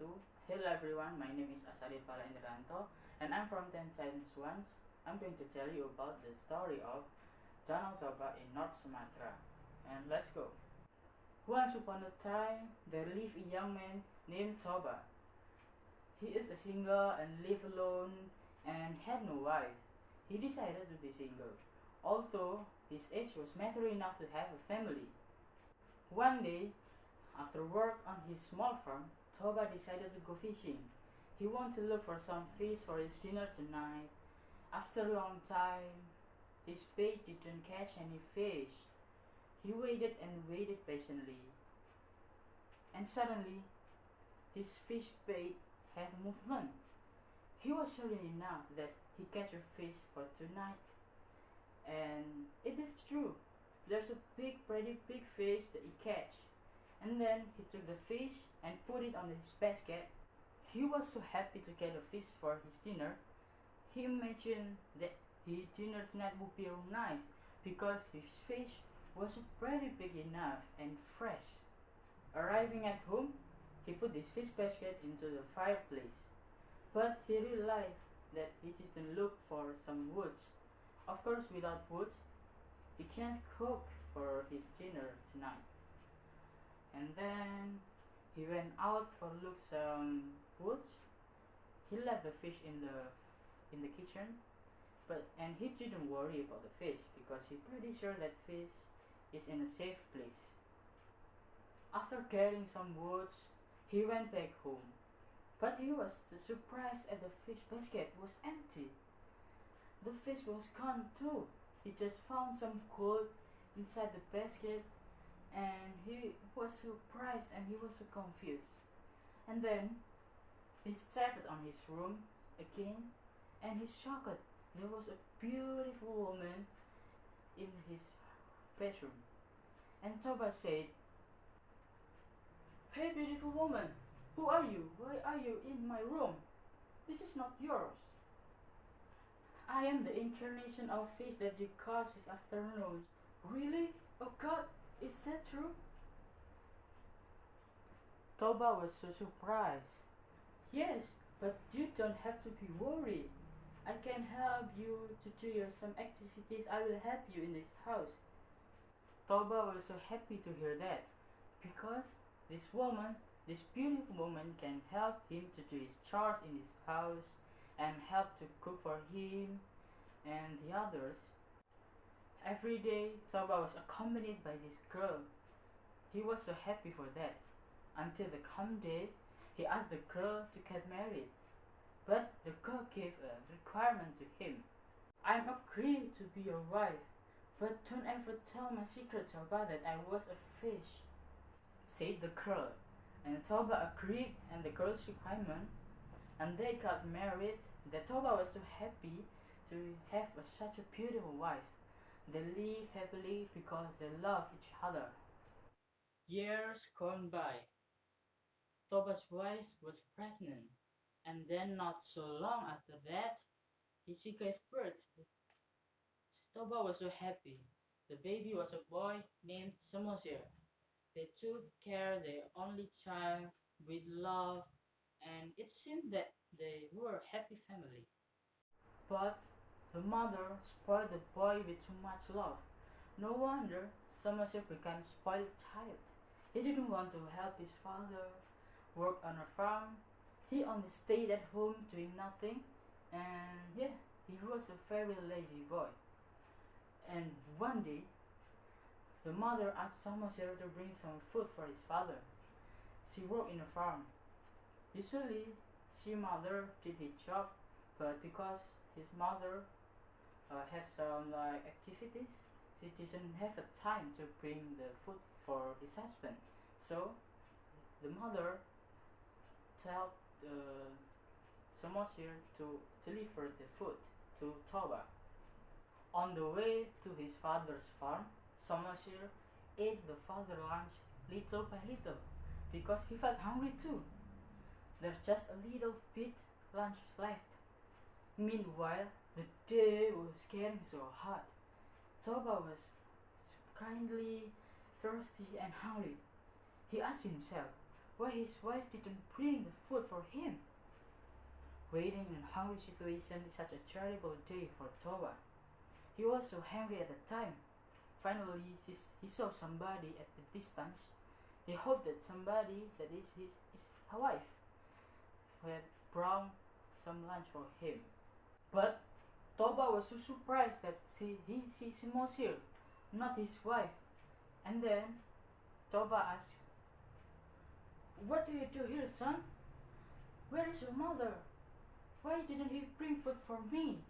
wabarakatuh. Hello everyone, my name is Asy'aril Falah Indrianto and I'm from 10 Science Ones. I'm going to tell you about the story of Danau Toba in North Sumatra. And let's go. Once upon a time, there lived a young man named Toba. He is a single and live alone and had no wife. He decided to be single, although his age was mature enough to have a family. One day, after work on his small farm, Toba decided to go fishing. He wanted to look for some fish for his dinner tonight. After a long time, his bait didn't catch any fish. He waited and waited patiently. And suddenly, his fish bait had movement. He was sure enough that he catch a fish for tonight. And it is true. There's a pretty big fish that he catch. And then he took the fish and put it on his basket. He was so happy to get a fish for his dinner. He imagined that his dinner tonight would be nice because his fish was pretty big enough and fresh. Arriving at home, he put his fish basket into the fireplace. But he realized that he didn't look for some woods. Of course, without woods, he can't cook for his dinner tonight. And then he went out for look some woods. He left the fish in the kitchen, and he didn't worry about the fish because he's pretty sure that fish is in a safe place. After getting some woods, he went back home, but he was surprised at the fish basket was empty. The fish was gone too. He just found some gold inside the basket, and he was surprised and he was so confused. And then he stepped on his room again, and he shocked. There was a beautiful woman in his bedroom. And Toba said, "Hey beautiful woman, who are you? Why are you in my room? This is not yours. I am the incarnation of fish that you caught this afternoon." "Really? Oh God, is that true?" Toba was so surprised. "Yes, but you don't have to be worried. I can help you to do some activities. I will help you in this house." Toba was so happy to hear that because this beautiful woman can help him to do his chores in his house and help to cook for him and the others. Every day, Toba was accompanied by this girl. He was so happy for that, until the come day, he asked the girl to get married. But the girl gave a requirement to him. "I'm agreed to be your wife, but don't ever tell my secret, Toba, that I was a fish," said the girl. And Toba agreed and the girl's requirement, and they got married. That Toba was so happy to have such a beautiful wife. They live happily because they love each other. Years gone by. Toba's wife was pregnant, and then not so long after that, she gave birth. Toba was so happy. The baby was a boy named Sumatra. They took care of their only child with love, and it seemed that they were a happy family. But the mother spoiled the boy with too much love. No wonder Sumatra became a spoiled child. He didn't want to help his father work on a farm. He only stayed at home doing nothing, and yeah, he was a very lazy boy. And one day, the mother asked Sumatra to bring some food for his father. She worked in a farm. Usually, she mother did his job, but because his mother had some activities, she didn't have the time to bring the food for his husband. So, the mother told Sumatra to deliver the food to Toba. On the way to his father's farm, Sumatra ate the father's lunch little by little because he felt hungry too. There's just a little bit lunch left. Meanwhile, the day was getting so hot. Toba was kindly thirsty and hungry. He asked himself, why his wife didn't bring the food for him. Waiting in a hungry situation is such a terrible day for Toba. He was so hungry at the time. Finally, he saw somebody at the distance. He hoped that somebody, that is his wife, had brought some lunch for him. But Toba was so surprised that he sees Mosir, not his wife. And then Toba asked, "What do you do here, son? Where is your mother? Why didn't he bring food for me?"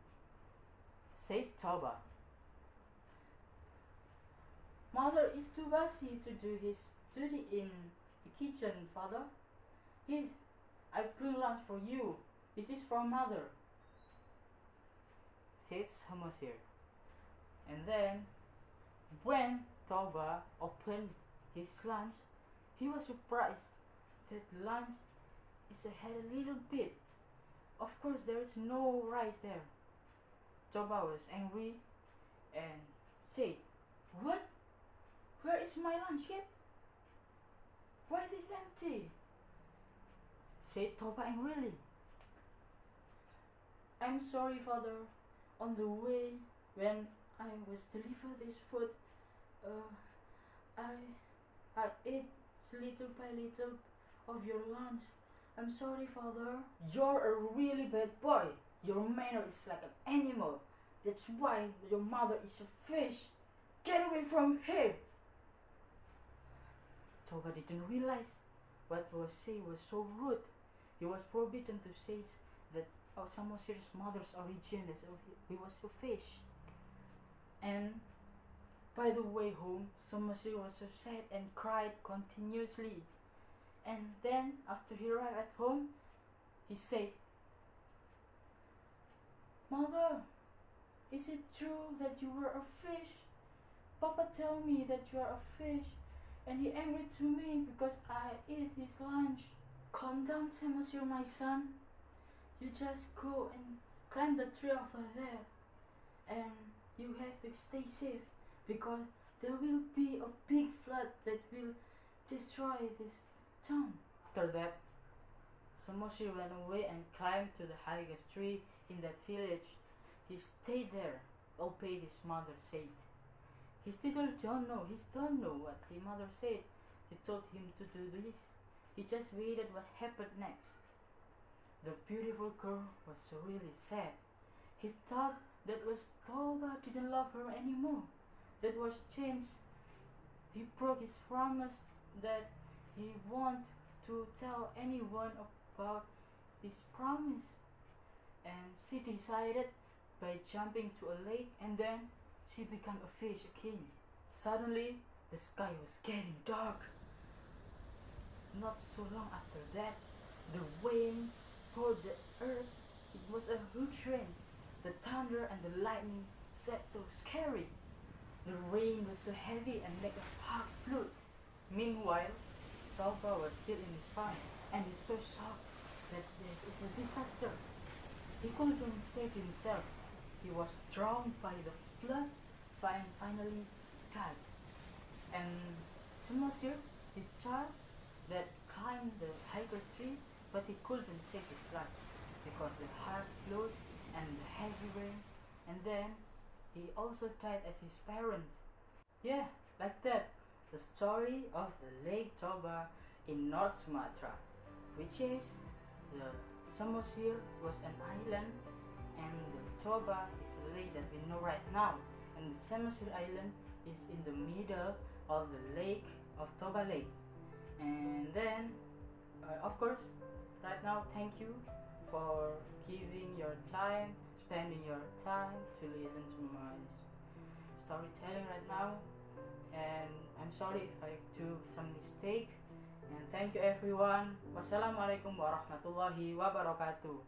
Said Toba, "Mother is too busy to do his duty in the kitchen, father. I bring lunch for you. This is from mother," said Mosir. And then, when Toba opened his lunch, he was surprised that lunch had a little bit. Of course, there is no rice there. Toba was angry and said, "What? Where is my lunch yet? Why it is empty?" Said Toba angrily. "I'm sorry, father. On the way, when I was delivered this food, I ate little by little of your lunch. I'm sorry, father." "You're a really bad boy. Your manner is like an animal. That's why your mother is a fish. Get away from here." Toba didn't realize what was said was so rude. He was forbidden to say that Samosir's mother's origin is he was a fish. And by the way home, Samosir was so sad and cried continuously. And then after he arrived at home, he said, "Mother, is it true that you were a fish? Papa told me that you are a fish, and he angry to me because I ate his lunch." "Calm down, Samosir, my son. You just go and climb the tree over there, and you have to stay safe because there will be a big flood that will destroy this town." After that, Samosir went away and climbed to the highest tree in that village. He stayed there, obeyed his mother said. He still don't know what his mother said. She told him to do this. He just waited what happened next. The beautiful girl was really sad. He thought that was Toba didn't love her anymore. That was changed. He broke his promise that he won't to tell anyone about his promise. And she decided by jumping to a lake, and then she became a fish again. Suddenly, the sky was getting dark. Not so long after that, the rain poured the earth. It was a huge rain. The thunder and the lightning set so scary. The rain was so heavy and like a hard flute. Meanwhile, Toba was still in his farm, and he so shocked that there is a disaster. He couldn't save himself. He was drowned by the flood and finally died. And Samosir, his child, that climbed the highest tree, but he couldn't save his life because the hard flood and the heavy rain, and then he also died as his parents. Yeah, like that. The story of the Lake Toba in North Sumatra, which is the Samosir was an island, and the Toba is a lake that we know right now, and the Samosir Island is in the middle of the lake of Toba Lake. And then, of course, right now, thank you for giving your time, spending your time to listen to my storytelling right now. And I'm sorry if I do some mistake. And thank you everyone. Wassalamualaikum warahmatullahi wabarakatuh.